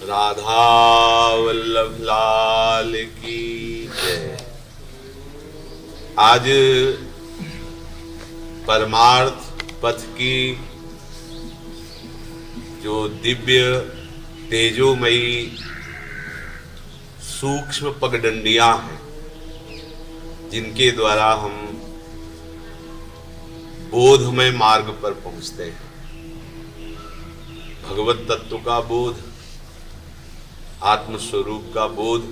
राधा वल्लभ लाल की जय। आज परमार्थ पथ की जो दिव्य तेजोमयी सूक्ष्म पगडंडियां हैं, जिनके द्वारा हम बोधमय मार्ग पर पहुंचते हैं, भगवत तत्व का बोध, आत्मस्वरूप का बोध,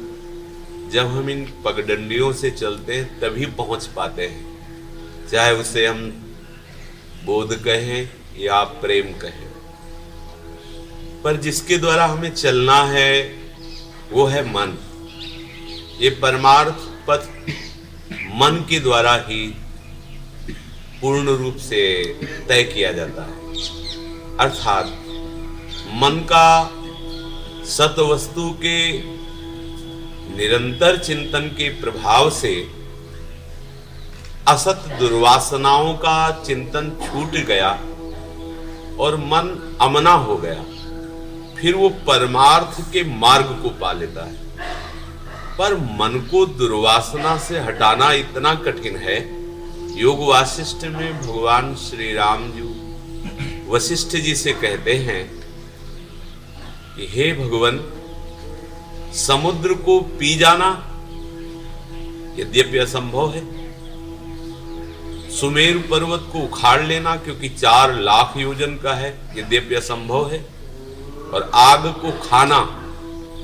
जब हम इन पगडंडियों से चलते हैं तभी पहुंच पाते हैं, चाहे उसे हम बोध कहें या प्रेम कहें। पर जिसके द्वारा हमें चलना है वो है मन। ये परमार्थ पथ मन के द्वारा ही पूर्ण रूप से तय किया जाता है। अर्थात मन का सतवस्तु के निरंतर चिंतन के प्रभाव से असत दुर्वासनाओं का चिंतन छूट गया और मन अमना हो गया, फिर वो परमार्थ के मार्ग को पा लेता है। पर मन को दुर्वासना से हटाना इतना कठिन है। योग वासिष्ठ में भगवान श्री राम जी वशिष्ठ जी से कहते हैं कि हे भगवान, समुद्र को पी जाना यद्यपि असंभव है, सुमेरु पर्वत को उखाड़ लेना क्योंकि 4 लाख योजन का है यद्यपि असंभव है, और आग को खाना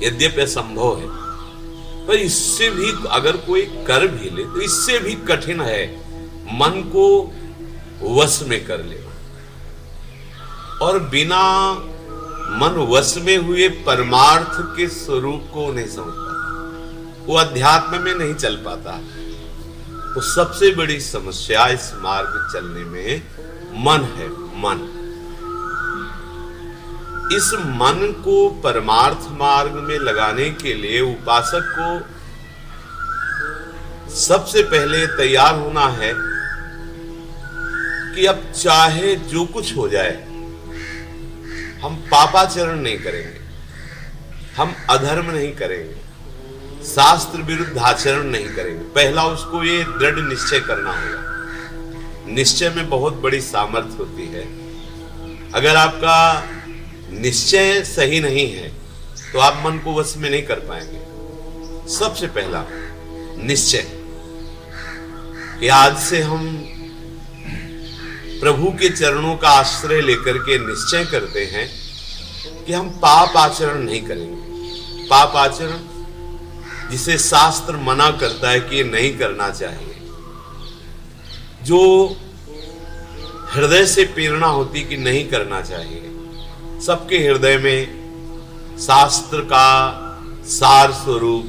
यद्यपि असंभव है, पर इससे भी अगर कोई कर भी ले तो इससे भी कठिन है मन को वश में कर लेना। और बिना मन वश में हुए परमार्थ के स्वरूप को नहीं समझ पाता, वो अध्यात्म में नहीं चल पाता। तो सबसे बड़ी समस्या इस मार्ग चलने में मन है। मन, इस मन को परमार्थ मार्ग में लगाने के लिए उपासक को सबसे पहले तैयार होना है कि अब चाहे जो कुछ हो जाए, हम पापाचरण नहीं करेंगे, हम अधर्म नहीं करेंगे, शास्त्र विरुद्ध आचरण नहीं करेंगे। पहला उसको ये दृढ़ निश्चय करना होगा। निश्चय में बहुत बड़ी सामर्थ्य होती है। अगर आपका निश्चय सही नहीं है तो आप मन को वश में नहीं कर पाएंगे। सबसे पहला निश्चय कि आज से हम प्रभु के चरणों का आश्रय लेकर के निश्चय करते हैं कि हम पाप आचरण नहीं करेंगे। पाप आचरण जिसे शास्त्र मना करता है कि ये नहीं करना चाहिए, जो हृदय से प्रेरणा होती कि नहीं करना चाहिए, सबके हृदय में शास्त्र का सार स्वरूप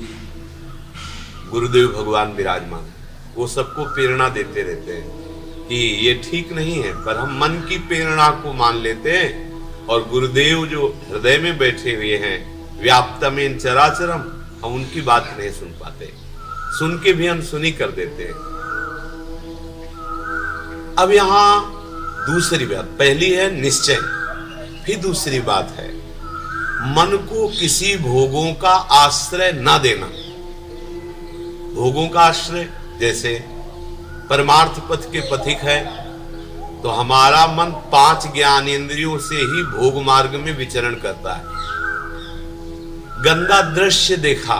गुरुदेव भगवान विराजमान है। वो सबको प्रेरणा देते रहते हैं कि ये ठीक नहीं है, पर हम मन की प्रेरणा को मान लेते हैं और गुरुदेव जो हृदय में बैठे हुए हैं व्याप्तमेन चराचरम, हम उनकी बात नहीं सुन पाते, सुन के भी अनसुनी कर देते हैं। अब यहां दूसरी बात, पहली है निश्चय, फिर दूसरी बात है मन को किसी भोगों का आश्रय ना देना। भोगों का आश्रय, जैसे परमार्थ पथ के पथिक है तो हमारा मन 5 ज्ञानेंद्रियों से ही भोग मार्ग में विचरण करता है। गंदा दृश्य देखा,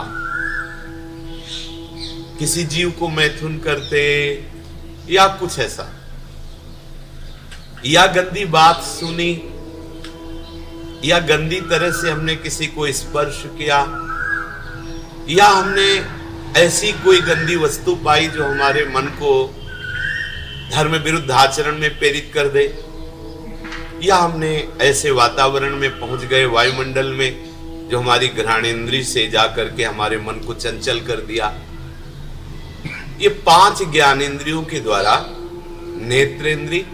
किसी जीव को मैथुन करते या कुछ ऐसा, या गंदी बात सुनी, या गंदी तरह से हमने किसी को स्पर्श किया, या हमने ऐसी कोई गंदी वस्तु पाई जो हमारे मन को धर्म विरुद्ध आचरण में प्रेरित कर दे, या हमने ऐसे वातावरण में पहुंच गए वायुमंडल में जो हमारी घ्राणेंद्रिय से जाकर के हमारे मन को चंचल कर दिया। ये 5 ज्ञानेंद्रियों के द्वारा नेत्रेंद्रिय,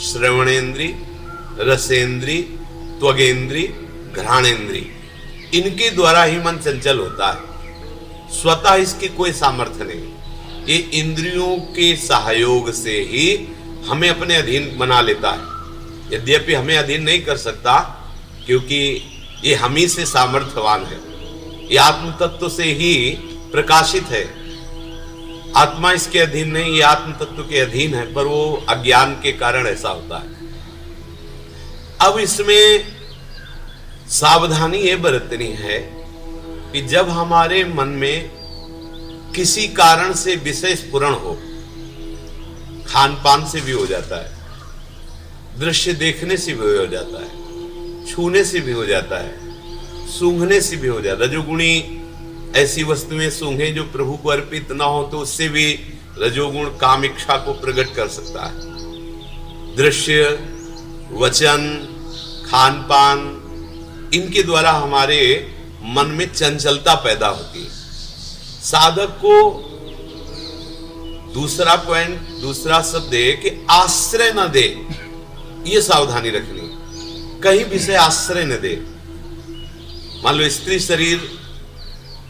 श्रवणेंद्रिय, रसेंद्रिय, त्वगेंद्रिय, घ्राणेंद्रिय, इनके द्वारा ही मन चंचल होता है। स्वतः इसकी कोई सामर्थ्य नहीं। ये इंद्रियों के सहयोग से ही हमें अपने अधीन बना लेता है। यद्यपि हमें अधीन नहीं कर सकता, क्योंकि ये हम ही से सामर्थ्यवान है, ये आत्म तत्व से ही प्रकाशित है। आत्मा इसके अधीन नहीं, ये आत्म तत्व के अधीन है, पर वो अज्ञान के कारण ऐसा होता है। अब इसमें सावधानी ये बरतनी है कि जब हमारे मन में किसी कारण से विषय स्फुरण हो, खान पान से भी हो जाता है, दृश्य देखने से भी हो जाता है, छूने से भी हो जाता है, सूंघने से भी हो जाता है। रजोगुणी ऐसी वस्तुएं सूंघे जो प्रभु को अर्पित ना हो तो उससे भी रजोगुण काम इच्छा को प्रकट कर सकता है। दृश्य, वचन, खान पान, इनके द्वारा हमारे मन में चंचलता पैदा होती है। साधक को दूसरा पॉइंट, दूसरा शब्द है कि आश्रय न दे, ये सावधानी रखनी, कहीं भी से आश्रय न दे। मान लो स्त्री शरीर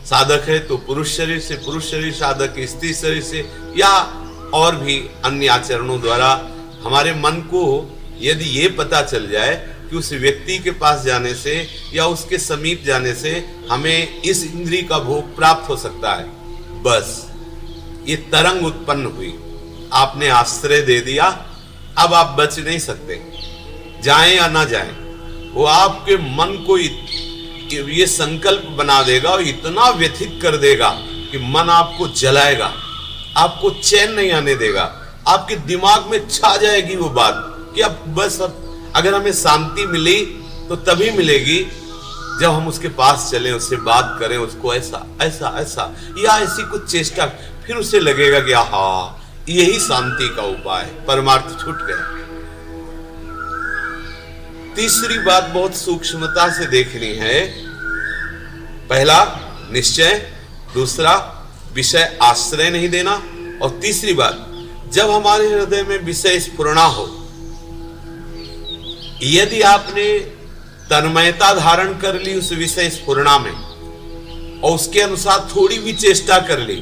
साधक है तो पुरुष शरीर से, पुरुष शरीर साधक है स्त्री शरीर से, या और भी अन्य आचरणों द्वारा हमारे मन को यदि ये पता चल जाए कि उस व्यक्ति के पास जाने से या उसके समीप जाने से हमें इस इंद्रिय का भोग प्राप्त हो सकता है, बस ये तरंग उत्पन्न हुई, आपने आश्रय दे दिया, अब आप बच नहीं सकते, जाएं या ना जाएं। वो आपके मन को ये संकल्प बना देगा और इतना व्यथित कर देगा कि मन आपको जलाएगा, आपको चैन नहीं आने देगा, आपके दिमाग में छा जाएगी वो बात कि अब बस, अब अगर हमें शांति मिली तो तभी मिलेगी जब हम उसके पास चलें, उससे बात करें, उसको ऐसा ऐसा ऐसा या ऐसी कुछ चेष्टा, फिर उसे लगेगा कि हाँ यही शांति का उपाय, परमार्थ छूट गया। तीसरी बात बहुत सूक्ष्मता से देखनी है। पहला निश्चय, दूसरा विषय आश्रय नहीं देना, और तीसरी बात जब हमारे हृदय में विषय स्फुरणा हो, यदि आपने तन्मयता धारण कर ली उस विषय स्फुरणा में और उसके अनुसार थोड़ी भी चेष्टा कर ली,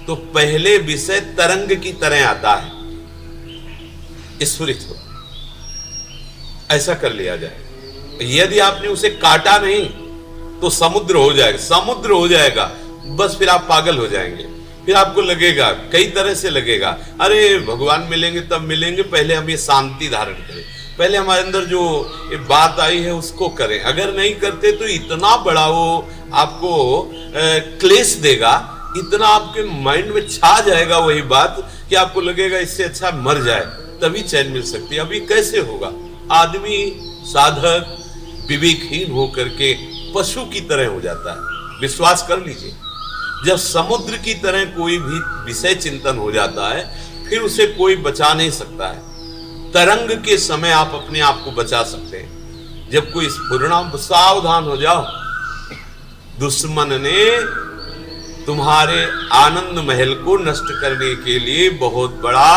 तो पहले विषय तरंग की तरह आता है, स्फुरित हो, ऐसा कर लिया जाए। यदि आपने उसे काटा नहीं तो समुद्र हो जाएगा, समुद्र हो जाएगा, बस फिर आप पागल हो जाएंगे। फिर आपको लगेगा, कई तरह से लगेगा, अरे भगवान मिलेंगे तब मिलेंगे, पहले हम ये शांति धारण करें, पहले हमारे अंदर जो ये बात आई है उसको करें। अगर नहीं करते तो इतना बड़ा वो आपको क्लेश देगा, इतना आपके माइंड में छा जाएगा वही बात कि आपको लगेगा इससे अच्छा मर जाए, तभी चैन मिल सकती है। अभी कैसे होगा? आदमी साधक विवेकहीन होकर के पशु की तरह हो जाता है। विश्वास कर लीजिए, जब समुद्र की तरह कोई भी विषय चिंतन हो जाता है फिर उसे कोई बचा नहीं सकता है। तरंग के समय आप अपने आप को बचा सकते हैं। जब कोई स्फुरणा, सावधान हो जाओ, दुश्मन ने तुम्हारे आनंद महल को नष्ट करने के लिए बहुत बड़ा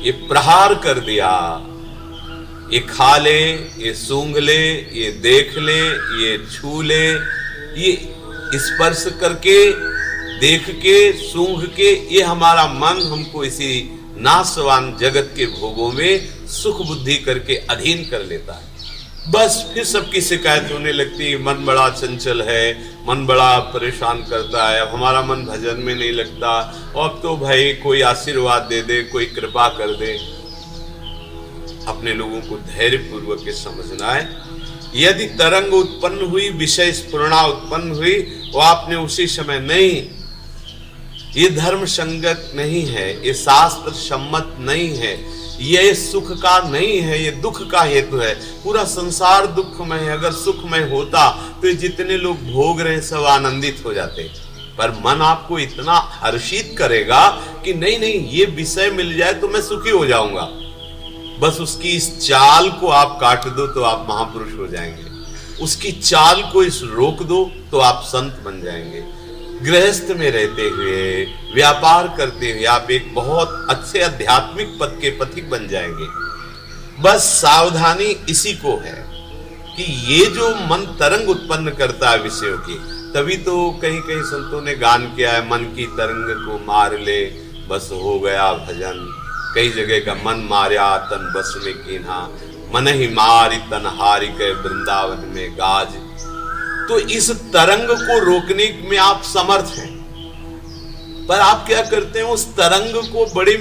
ये प्रहार कर दिया। ये खा ले, ये सूंघ ले, ये देख ले, ये छू ले, ये स्पर्श करके, देख के, सूंघ के, ये हमारा मन हमको इसी नाशवान जगत के भोगों में सुख बुद्धि करके अधीन कर लेता है। बस फिर सबकी शिकायत होने लगती है, मन बड़ा चंचल है, मन बड़ा परेशान करता है, अब हमारा मन भजन में नहीं लगता, और अब तो भाई कोई आशीर्वाद दे दे, कोई कृपा कर दे। अपने लोगों को धैर्य पूर्वक के समझना है। यदि तरंग उत्पन्न हुई, विषय स्फुरणा उत्पन्न हुई, वो आपने उसी समय नहीं, ये धर्म संगत नहीं है, ये शास्त्र सम्मत नहीं है, ये सुख का नहीं है, ये दुख का हेतु है। पूरा संसार दुखमय है। अगर सुखमय होता तो जितने लोग भोग रहे हैं सब आनंदित हो जाते, पर मन आपको इतना हर्षित करेगा कि नहीं नहीं, ये विषय मिल जाए तो मैं सुखी हो जाऊंगा। बस उसकी इस चाल को आप काट दो तो आप महापुरुष हो जाएंगे, उसकी चाल को इस रोक दो तो आप संत बन जाएंगे। गृहस्थ में रहते हुए, व्यापार करते हुए आप एक बहुत अच्छे आध्यात्मिक पथ के पथिक बन जाएंगे। बस सावधानी इसी को है कि ये जो मन तरंग उत्पन्न करता है विषयों की, तभी तो कहीं कहीं संतों ने गान किया है, मन की तरंग को मार ले बस हो गया भजन। कई जगह का मन मार्या तन बस में कीन्हा, मन ही मारी तन हारी के वृंदावन में गाज। तो इस तरंग को रोकने में आप समर्थ हैं, पर आप क्या करते हैं, उस तरंग को बड़ी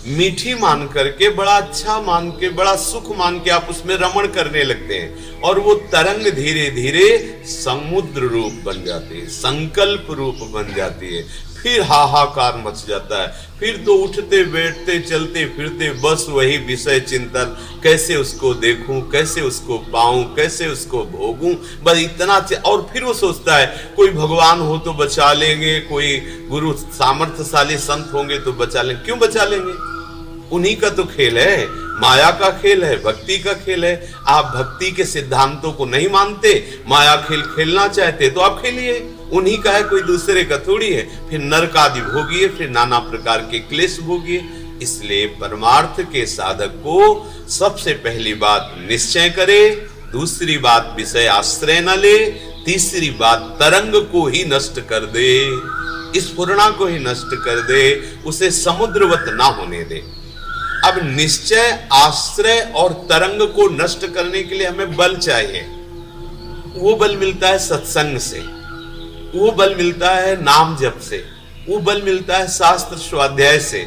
मीठी मान करके, बड़ा अच्छा मान के, बड़ा सुख मान के आप उसमें रमण करने लगते हैं, और वो तरंग धीरे धीरे समुद्र रूप बन जाती है, संकल्प रूप बन जाती है। फिर हाहाकार मच जाता है, फिर तो उठते बैठते चलते फिरते बस वही विषय चिंतन, कैसे उसको देखूं, कैसे उसको पाऊं, कैसे उसको भोगूं, बस इतना। और फिर वो सोचता है कोई भगवान हो तो बचा लेंगे, कोई गुरु सामर्थ्यशाली संत होंगे तो बचा लेंगे। क्यों बचा लेंगे? उन्हीं का तो खेल है, माया का खेल है, भक्ति का खेल है। आप भक्ति के सिद्धांतों को नहीं मानते, माया खेल खेलना चाहते तो आप खेलिए, उन्हीं का है, कोई दूसरे का थोड़ी है। फिर नरक आदि भोगिए, फिर नाना प्रकार के क्लेश भोगिए। इसलिए परमार्थ के साधक को सबसे पहली बात निश्चय करे, दूसरी बात विषय आश्रय न ले, तीसरी बात तरंग को ही नष्ट कर दे, इस पूर्णा को ही नष्ट कर दे, उसे समुद्रवत ना होने दे। अब निश्चय, आश्रय और तरंग को नष्ट करने के लिए हमें बल चाहिए। वो बल मिलता है सत्संग से, वो बल मिलता है नाम जप से, वो बल मिलता है शास्त्र स्वाध्याय से,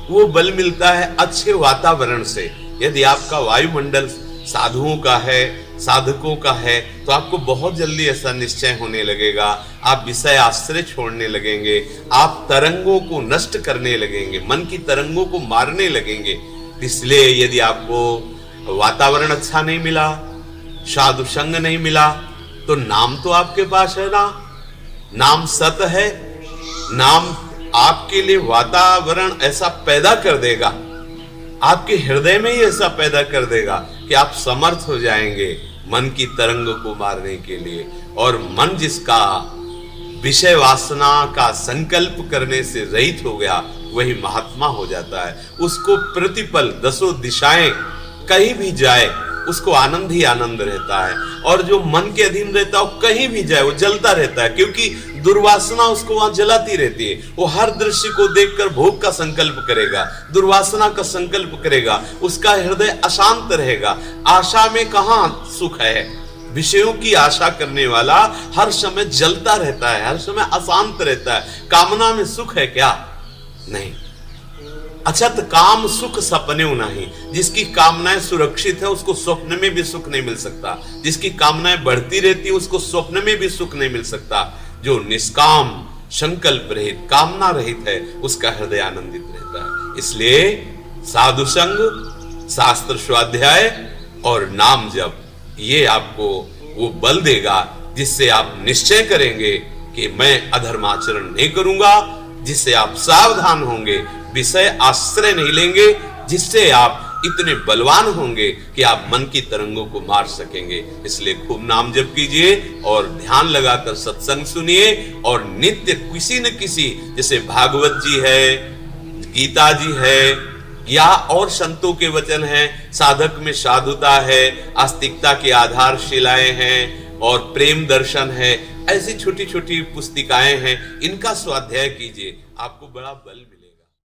वो बल मिलता है अच्छे वातावरण से। यदि आपका वायुमंडल साधुओं का है, साधकों का है, तो आपको बहुत जल्दी ऐसा निश्चय होने लगेगा, आप विषय आश्रय छोड़ने लगेंगे, आप तरंगों को नष्ट करने लगेंगे, मन की तरंगों को मारने लगेंगे। इसलिए यदि आपको वातावरण अच्छा नहीं मिला, साधु संग नहीं मिला, तो नाम तो आपके पास है ना, नाम सत है, नाम आपके लिए वातावरण ऐसा पैदा कर देगा, आपके हृदय में ही ऐसा पैदा कर देगा कि आप समर्थ हो जाएंगे मन की तरंग को मारने के लिए। और मन जिसका विषय वासना का संकल्प करने से रहित हो गया, वही महात्मा हो जाता है। उसको प्रतिपल दसों दिशाएं कहीं भी जाए, उसको आनंद ही आनंद रहता है। और जो मन के अधीन रहता है, वो कहीं भी जाए वो जलता रहता है, क्योंकि दुर्वासना उसको वहां जलाती रहती है। वो हर दृश्य को देखकर भोग का संकल्प करेगा, दुर्वासना का संकल्प करेगा, उसका हृदय अशांत रहेगा। आशा में कहां सुख है? विषयों की आशा करने वाला हर समय जलता रहता है, हर समय अशांत रहता है। कामना में सुख है क्या? नहीं। अच्छा, तो काम सुख सपने नहीं। जिसकी कामनाएं सुरक्षित है उसको स्वप्न में भी सुख नहीं मिल सकता, जिसकी कामनाएं बढ़ती रहती है उसको स्वप्न में भी सुख नहीं मिल सकता। जो निष्काम, संकल्प रहित, कामना रहित है, उसका हृदय आनंदित रहता है। इसलिए साधु संग, शास्त्र स्वाध्याय और नाम जप, ये आपको वो बल देगा जिससे आप निश्चय करेंगे कि मैं अधर्माचरण नहीं करूंगा, जिससे आप सावधान होंगे, विषय आश्रय नहीं लेंगे, जिससे आप इतने बलवान होंगे कि आप मन की तरंगों को मार सकेंगे। इसलिए खूब नाम जप कीजिए और ध्यान लगाकर सत्संग सुनिए, और नित्य किसी न किसी, जैसे भागवत जी है, गीता जी है, या और संतों के वचन हैं, साधक में साधुता है, आस्तिकता की आधारशिलाएं हैं, और प्रेम दर्शन है, ऐसी छोटी छोटी पुस्तिकाएं हैं, इनका स्वाध्याय कीजिए, आपको बड़ा बल